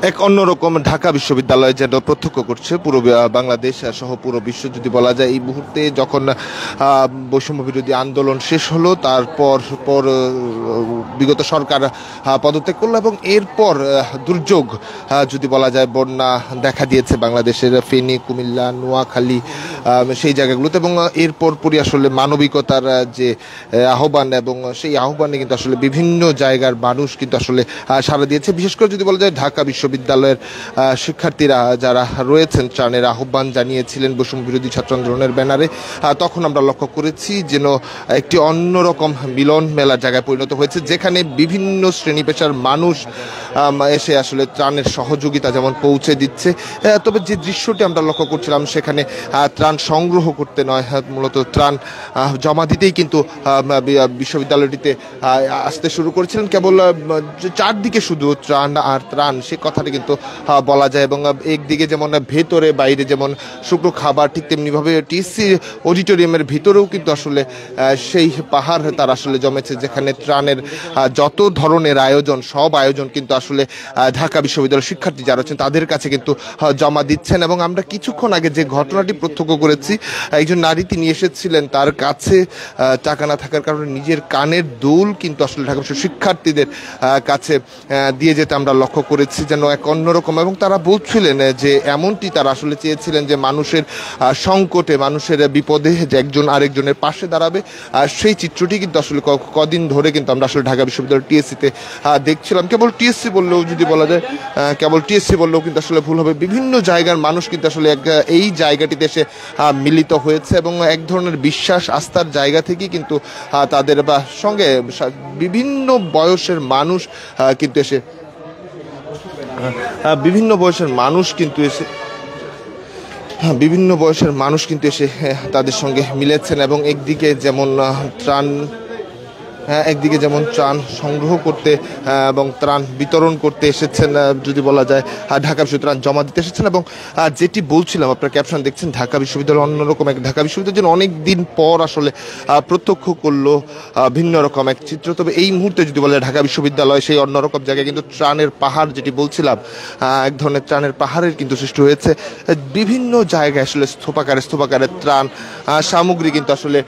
এক অন্যরকম ঢাকা বিশ্ববিদ্যালয় যেন প্রত্যক্ষ করছে পুরো বাংলাদেশ সহ পুরো বিশ্ব যদি বলা যায়। এই মুহূর্তে যখন বৈষম্য বিরোধী আন্দোলন শেষ হলো, তারপর পর বিগত সরকার পদত্যাগ করলো এবং এরপর দুর্যোগ যদি বলা যায়, বন্যা দেখা দিয়েছে বাংলাদেশের ফেনী, কুমিল্লা, নোয়াখালী সেই জায়গাগুলোতে। এবং এরপর পরই আসলে মানবিকতার যে আহ্বান, এবং সেই আহ্বানে কিন্তু আসলে বিভিন্ন জায়গার মানুষ কিন্তু আসলে সাড়া দিয়েছে। বিশেষ করে যদি বলা যায় ঢাকা বিশ্ববিদ্যালয়ের শিক্ষার্থীরা যারা রয়েছেন, ত্রাণের আহ্বান জানিয়েছিলেন বৈষম্য বিরোধী ছাত্র আন্দোলনের ব্যানারে। তখন আমরা লক্ষ্য করেছি যেন একটি অন্যরকম মিলন মেলার জায়গায় পরিণত হয়েছে, যেখানে বিভিন্ন শ্রেণী পেশার মানুষ এসে আসলে ত্রাণের সহযোগিতা যেমন পৌঁছে দিচ্ছে। তবে যে দৃশ্যটি আমরা লক্ষ্য করছিলাম, সেখানে ত্রাণ সংগ্রহ করতে নয়, মূলত ত্রাণ জমা দিতেই কিন্তু বিশ্ববিদ্যালয়টিতে আসতে শুরু করেছিলেন। কেবল চারদিকে শুধু ত্রাণ আর ত্রাণ, সে কথাটি কিন্তু বলা যায়। এবং একদিকে যেমন ভেতরে বাইরে যেমন শুকনো খাবার, ঠিক তেমনিভাবে টিএসসি অডিটোরিয়ামের ভিতরেও কিন্তু আসলে সেই পাহাড় তার আসলে জমেছে, যেখানে ত্রাণের যত ধরনের আয়োজন, সব আয়োজন কিন্তু আসলে ঢাকা বিশ্ববিদ্যালয়ের শিক্ষার্থী যারা আছেন তাদের কাছে কিন্তু জমা দিচ্ছেন। এবং আমরা কিছুক্ষণ আগে যে ঘটনাটি প্রত্যক্ষ করেছি, একজন নারী তিনি এসেছিলেন, তার কাছে টাকা না থাকার কারণে নিজের কানের দুল কিন্তু আসলে ঢাকা বিশ্ববিদ্যালয়ের শিক্ষার্থীদের কাছে দিয়ে যেতে আমরা লক্ষ্য করেছি, যেন এক অন্যরকম। এবং তারা বলছিলেন যে এমনটি তারা আসলে চেয়েছিলেন যে মানুষের সংকটে, মানুষের বিপদে যে একজন আরেকজনের পাশে দাঁড়াবে। সেই চিত্রটি কিন্তু আসলে কদিন ধরে কিন্তু আমরা আসলে ঢাকা বিশ্ববিদ্যালয়ের টিএসসিতে দেখছিলাম। কেবল টিএসসি বললেও যদি বলা যায়, কেবল টিএসসি বললেও কিন্তু আসলে ভুল হবে। বিভিন্ন জায়গার মানুষ কিন্তু আসলে এই জায়গাটিতে এসে মিলিত হয়েছে, এবং এক ধরনের বিশ্বাস আস্থার জায়গা থেকেই কিন্তু তাদের বা সঙ্গে বিভিন্ন বয়সের মানুষ কিন্তু এসে বিভিন্ন বয়সের মানুষ কিন্তু এসে বিভিন্ন বয়সের মানুষ কিন্তু এসে তাদের সঙ্গে মিলেছেন। এবং একদিকে যেমন ত্রাণ সংগ্রহ করতে এবং ত্রাণ বিতরণ করতে এসেছেন, যদি বলা যায় ঢাকা বিশ্ববিদ্যালয় ত্রাণ জমা দিতে এসেছেন। এবং যেটি বলছিলাম, আপনার ক্যাপশন দেখছেন, ঢাকা বিশ্ববিদ্যালয় অন্যরকম এক ঢাকা বিশ্ববিদ্যালয় যেন অনেক দিন পর আসলে প্রত্যক্ষ করলো ভিন্ন রকম এক চিত্র। তবে এই মুহূর্তে যদি বলা যায় ঢাকা বিশ্ববিদ্যালয় সেই অন্যরকম জায়গায় কিন্তু ত্রাণের পাহাড়, যেটি বলছিলাম, এক ধরনের ত্রাণের পাহাড়ের কিন্তু সৃষ্টি হয়েছে। বিভিন্ন জায়গায় আসলে স্তূপাকারে ত্রাণ সামগ্রী কিন্তু আসলে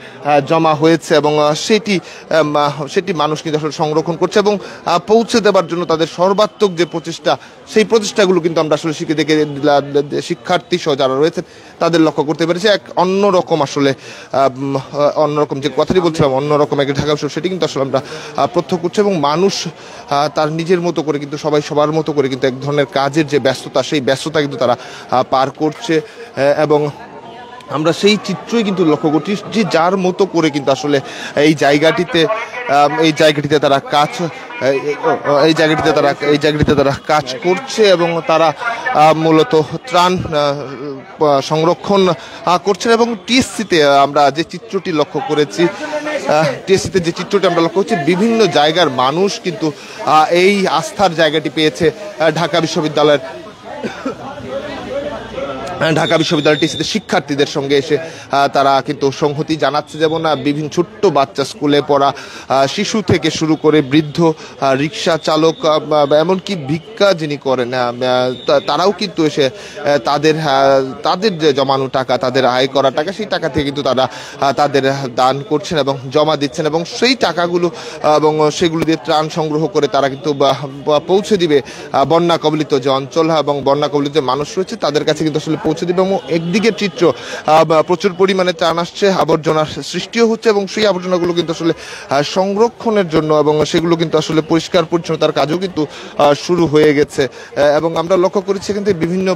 জমা হয়েছে, এবং সেটি মানুষ কিন্তু আসলে সংরক্ষণ করছে এবং পৌঁছে দেওয়ার জন্য তাদের সর্বাত্মক যে প্রচেষ্টা, সেই প্রচেষ্টাগুলো কিন্তু আমরা আসলে শিক্ষার্থী সহ যারা রয়েছেন তাদের লক্ষ্য করতে পেরেছি। এক অন্যরকম আসলে অন্যরকম যে কথাটি বলছিলাম, অন্যরকম এক ঢাকা বিশ্ববিদ্যালয়, সেটি কিন্তু আসলে আমরা প্রত্যক্ষ করছি। এবং মানুষ তার নিজের মতো করে কিন্তু সবাই সবার মতো করে কিন্তু এক ধরনের কাজের যে ব্যস্ততা, সেই ব্যস্ততা কিন্তু তারা পার করছে। এবং আমরা সেই চিত্রই কিন্তু লক্ষ্য করছি যে যার মতো করে কিন্তু আসলে এই জায়গাটিতে তারা কাজ করছে, এবং তারা মূলত ত্রাণ সংরক্ষণ করছেন। এবং টিএসসিতে আমরা যে চিত্রটি লক্ষ্য করেছি, আমরা লক্ষ্য করছি বিভিন্ন জায়গার মানুষ কিন্তু এই আস্থার জায়গাটি পেয়েছে ঢাকা বিশ্ববিদ্যালয়ের টিএসসিতে শিক্ষার্থীদের সঙ্গে এসে তারা কিন্তু সংহতি জানাচ্ছে। যেমন বিভিন্ন ছোট্ট বাচ্চা, স্কুলে পড়া শিশু থেকে শুরু করে বৃদ্ধ, রিক্সা চালক, এমনকি ভিক্ষা যিনি করেন, তারাও কিন্তু এসে তাদের যে জমানো টাকা, তাদের আয় করা টাকা, সেই টাকা থেকে কিন্তু তারা তাদের দান করছেন এবং জমা দিচ্ছেন। এবং সেই টাকাগুলো এবং সেগুলো দিয়ে ত্রাণ সংগ্রহ করে তারা কিন্তু পৌঁছে দিবে বন্যা কবলিত যে অঞ্চল এবং বন্যা কবলিত যে মানুষ রয়েছে তাদের কাছে কিন্তু আসলে পৌঁছে দিবে। এবং একদিকে চিত্র প্রচুর পরিমাণে ত্রাণ আসছে, আবর্জনার সৃষ্টিও হচ্ছে, এবং সেই আবর্জনাগুলো কিন্তু আসলে সংরক্ষণের জন্য এবং সেগুলো কিন্তু আসলে পরিষ্কার পরিচ্ছন্নতার কাজও কিন্তু শুরু হয়ে গেছে। এবং আমরা লক্ষ্য করেছি কিন্তু বিভিন্ন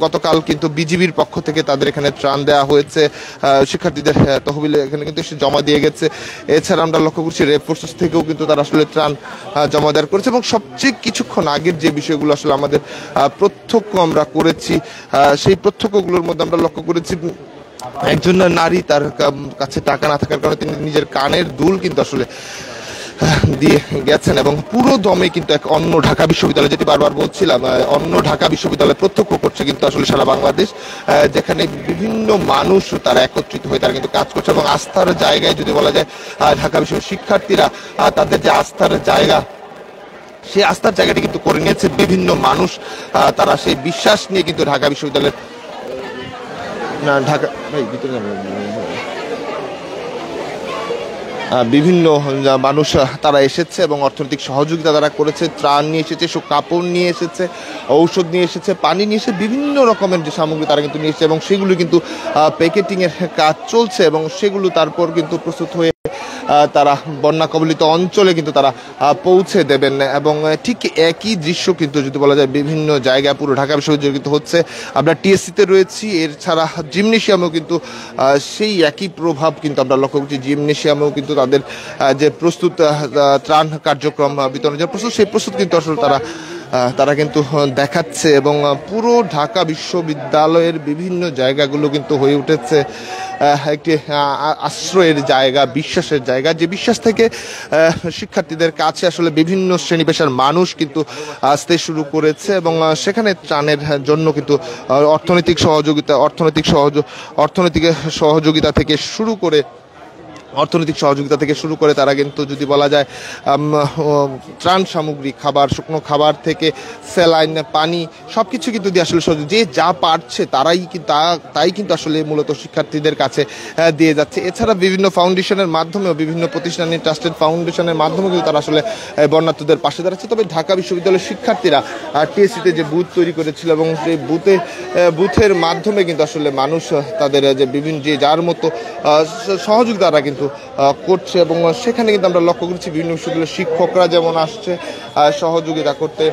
গতকাল কিন্তু বিজিবির পক্ষ থেকে তাদের এখানে ত্রাণ দেওয়া হয়েছে, শিক্ষার্থীদের তহবিলে এখানে কিন্তু এসে জমা দিয়ে গেছে। এছাড়া আমরা লক্ষ্য করছি রেড ফোর্সেস থেকেও কিন্তু তারা আসলে ত্রাণ জমা দেওয়ার করেছে। এবং সবচেয়ে কিছুক্ষণ আগের যে বিষয়গুলো আসলে আমাদের প্রত্যক্ষ আমরা করেছি, সেই প্রত্যক্ষগুলোর মধ্যে আমরা লক্ষ্য করেছি একজন নারী, তার কাছে টাকা না থাকার কারণে তিনি নিজের কানের দুল কিন্তু আসলে দিয়ে গেছেন। এবং পুরো দমে কিন্তু এক অন্য ঢাকা বিশ্ববিদ্যালয়, যেটি বারবার বলছিলাম, অন্য ঢাকা বিশ্ববিদ্যালয় প্রত্যক্ষ করছে কিন্তু আসলে সারা বাংলাদেশ, যেখানে বিভিন্ন মানুষ তারা একত্রিত হয়ে তারা কিন্তু কাজ করছে। এবং আস্থার জায়গায় যদি বলা যায় ঢাকা বিশ্ববিদ্যালয়ের শিক্ষার্থীরা তাদের যে আস্থার জায়গা, সেই আস্থার জায়গাটি কিন্তু করে নিয়েছে বিভিন্ন মানুষ। তারা সেই বিশ্বাস নিয়ে কিন্তু ঢাকা বিশ্ববিদ্যালয়ের ঢাকা বিভিন্ন মানুষ তারা এসেছে এবং অর্থনৈতিক সহযোগিতা তারা করেছে। ত্রাণ নিয়ে এসেছে, কাপড় নিয়ে এসেছে, ঔষধ নিয়ে এসেছে, পানি নিয়ে এসে বিভিন্ন রকমের যে সামগ্রী তারা কিন্তু নিয়ে এসেছে এবং সেগুলো কিন্তু প্যাকেটিংয়ের কাজ চলছে এবং সেগুলো তারপর কিন্তু প্রস্তুত হয়ে তারা বন্যা কবলিত অঞ্চলে কিন্তু তারা পৌঁছে দেবেন। এবং ঠিক একই দৃশ্য কিন্তু যদি বলা যায় বিভিন্ন জায়গায় পুরো ঢাকা বিশ্ববিদ্যালয় কিন্তু হচ্ছে। আমরা টিএসসিতে রয়েছি, এর ছাড়া জিমনেশিয়ামেও কিন্তু সেই একই প্রভাব কিন্তু আমরা লক্ষ্য করছি। জিমনেশিয়ামেও কিন্তু তাদের যে প্রস্তুত ত্রাণ কার্যক্রম বিতরণের যে প্রস্তুত, সেই প্রস্তুত কিন্তু আসলে তারা কিন্তু দেখাচ্ছে এবং পুরো ঢাকা বিশ্ববিদ্যালয়ের বিভিন্ন জায়গাগুলো কিন্তু হয়ে উঠেছে একটি আশ্রয়ের জায়গা, বিশ্বাসের জায়গা, যে বিশ্বাস থেকে শিক্ষার্থীদের কাছে আসলে বিভিন্ন শ্রেণী পেশার মানুষ কিন্তু আসতে শুরু করেছে এবং সেখানে ত্রাণের জন্য কিন্তু অর্থনৈতিক সহযোগিতা থেকে শুরু করে তারা কিন্তু যদি বলা যায় ত্রাণ সামগ্রী, খাবার, শুকনো খাবার থেকে স্যালাইন, পানি সবকিছু কিন্তু দিয়ে আসলে যে যা পারছে তাই কিন্তু আসলে মূলত শিক্ষার্থীদের কাছে দিয়ে যাচ্ছে। এছাড়া বিভিন্ন ফাউন্ডেশনের মাধ্যমেও, বিভিন্ন প্রতিষ্ঠানের ট্রাস্টেড ফাউন্ডেশনের মাধ্যমে কিন্তু তারা আসলে বন্যার্থদের পাশে দাঁড়াচ্ছে। তবে ঢাকা বিশ্ববিদ্যালয়ের শিক্ষার্থীরা টিএসসিতে যে বুথ তৈরি করেছিল এবং সেই বুথের মাধ্যমে কিন্তু আসলে মানুষ তাদের যে বিভিন্ন যে যার মতো সহযোগিতা তারা কিন্তু করছে এবং সেখানে কিন্তু আমরা লক্ষ্য করছি বিভিন্ন বিশ্ববিদ্যালয়ের শিক্ষকরা যেমন আসছে সহযোগিতা করতে।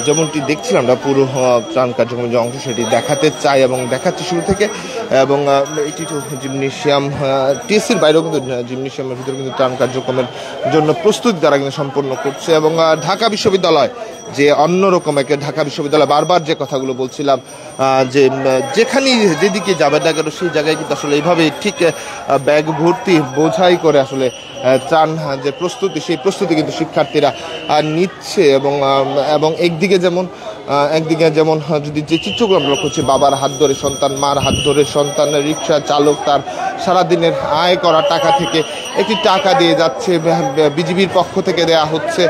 যেমনটি দেখছিলাম আমরা পুরো ত্রাণ কার্যক্রমের যে অংশ সেটি দেখাতে চাই এবং দেখাচ্ছি শুরু থেকে। এবং এটি তো জিমনেশিয়াম, টিএসসির বাইরেও কিন্তু জিমনেশিয়ামের ভিতরে কিন্তু ত্রাণ কার্যক্রমের জন্য প্রস্তুতি তারা কিন্তু সম্পন্ন করছে। এবং ঢাকা বিশ্ববিদ্যালয় যে অন্যরকম একটা ঢাকা বিশ্ববিদ্যালয়, বারবার যে কথাগুলো বলছিলাম যে যেখানেই যেদিকে যাবে না কেন সেই জায়গায় কিন্তু আসলে এইভাবে ঠিক ব্যাগ ভর্তি বোঝাই করে আসলে ত্রাণ যে প্রস্তুতি, সেই প্রস্তুতি কিন্তু শিক্ষার্থীরা নিচ্ছে। এবং একদিকে যেমন যদি যে চিত্রগুলো আমরা লক্ষ্য করছি, বাবার হাত ধরে সন্তান, মার হাত ধরে সন্তান, রিক্সা চালক তার সারাদিনের আয় করা টাকা থেকে একটি টাকা দিয়ে যাচ্ছে, বিজিবির পক্ষ থেকে দেয়া হচ্ছে,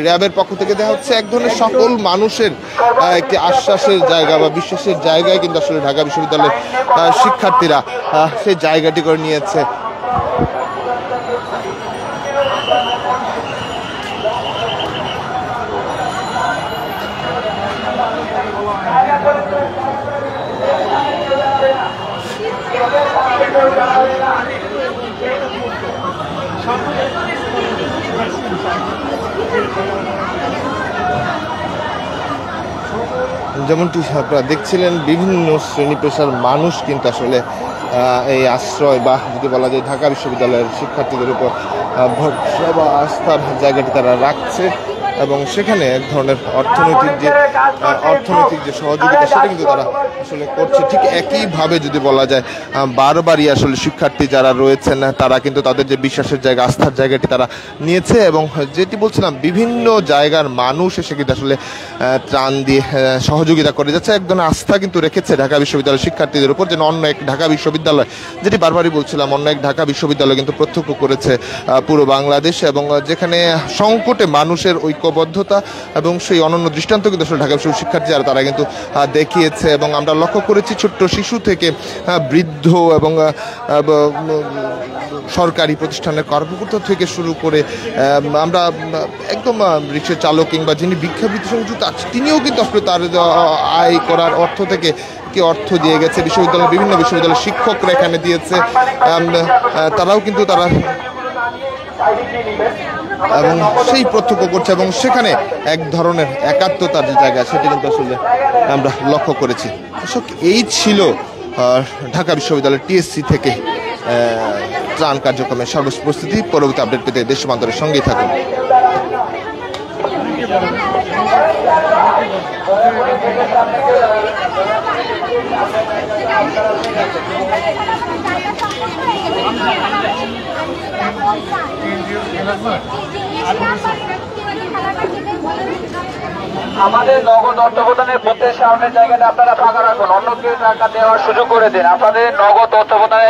র্যাবের পক্ষ থেকে দেওয়া হচ্ছে। এক ধরনের সকল মানুষের একটি আশ্বাসের জায়গা বা বিশ্বাসের জায়গায় কিন্তু আসলে ঢাকা বিশ্ববিদ্যালয়ের শিক্ষার্থীরা সেই জায়গাটি করে নিয়েছে। যেমনটি আপনারা দেখছিলেন বিভিন্ন শ্রেণী পেশার মানুষ কিন্তু আসলে এই আশ্রয় বা যদি বলা যায় ঢাকা বিশ্ববিদ্যালয়ের শিক্ষার্থীদের উপর ভরসা বা আস্থার জায়গাটি তারা রাখছে এবং সেখানে এক ধরনের অর্থনৈতিক যে সহযোগিতা সেটা কিন্তু তারা আসলে করছে। ঠিক একইভাবে যদি বলা যায় বারবারই আসলে শিক্ষার্থী যারা রয়েছেন তারা কিন্তু তাদের যে বিশ্বাসের জায়গা, আস্থার জায়গাটি তারা নিয়েছে এবং যেটি বলছিলাম বিভিন্ন জায়গার মানুষ এসে কিন্তু আসলে ত্রাণ দিয়ে সহযোগিতা করে যাচ্ছে। এক ধরনের আস্থা কিন্তু রেখেছে ঢাকা বিশ্ববিদ্যালয়ের শিক্ষার্থীদের উপর, যেন অন্য এক ঢাকা বিশ্ববিদ্যালয়, যেটি বারবারই বলছিলাম, অন্য এক ঢাকা বিশ্ববিদ্যালয় কিন্তু প্রত্যক্ষ করেছে পুরো বাংলাদেশ এবং যেখানে সংকটে মানুষের ঐক্যবদ্ধতা এবং সেই অনন্য দৃষ্টান্ত কিন্তু আসলে ঢাকা বিশ্ববিদ্যালয়ের শিক্ষার্থী যারা তারা কিন্তু দেখিয়েছে। এবং আমরা লক্ষ্য করেছি ছোট্ট শিশু থেকে বৃদ্ধ এবং সরকারি প্রতিষ্ঠানের কর্মকর্তা থেকে শুরু করে আমরা একদম রিক্সা চালক কিংবা যিনি ভিক্ষাবৃত্তির সঙ্গে যুক্ত আছে তিনিও কিন্তু আসলে তার আয় করার অর্থ থেকে অর্থ দিয়ে গেছে। বিভিন্ন বিশ্ববিদ্যালয়ের শিক্ষকরা এখানে দিয়েছে, তারাও কিন্তু এবং সেই প্রত্যক্ষ করছে এবং সেখানে এক ধরনের একাত্মতার যে জায়গা সেটি কিন্তু আসলে আমরা লক্ষ্য করেছি। দর্শক, এই ছিল ঢাকা বিশ্ববিদ্যালয়ের টিএসসি থেকে ত্রাণ কার্যক্রমের সর্বোচ্চ প্রস্তুতি। পরবর্তী আপডেট পেতে দেশবান্তরের সঙ্গেই থাকুন। Thank you. আমাদের নগদ অর্থ প্রদানের বুথের সামনের জায়গাটা আপনারা ফাঁকা রাখুন, অন্য কেউ টাকা দেওয়ার সুযোগ করে দিন। আপনাদের নগদ অর্থ প্রদানের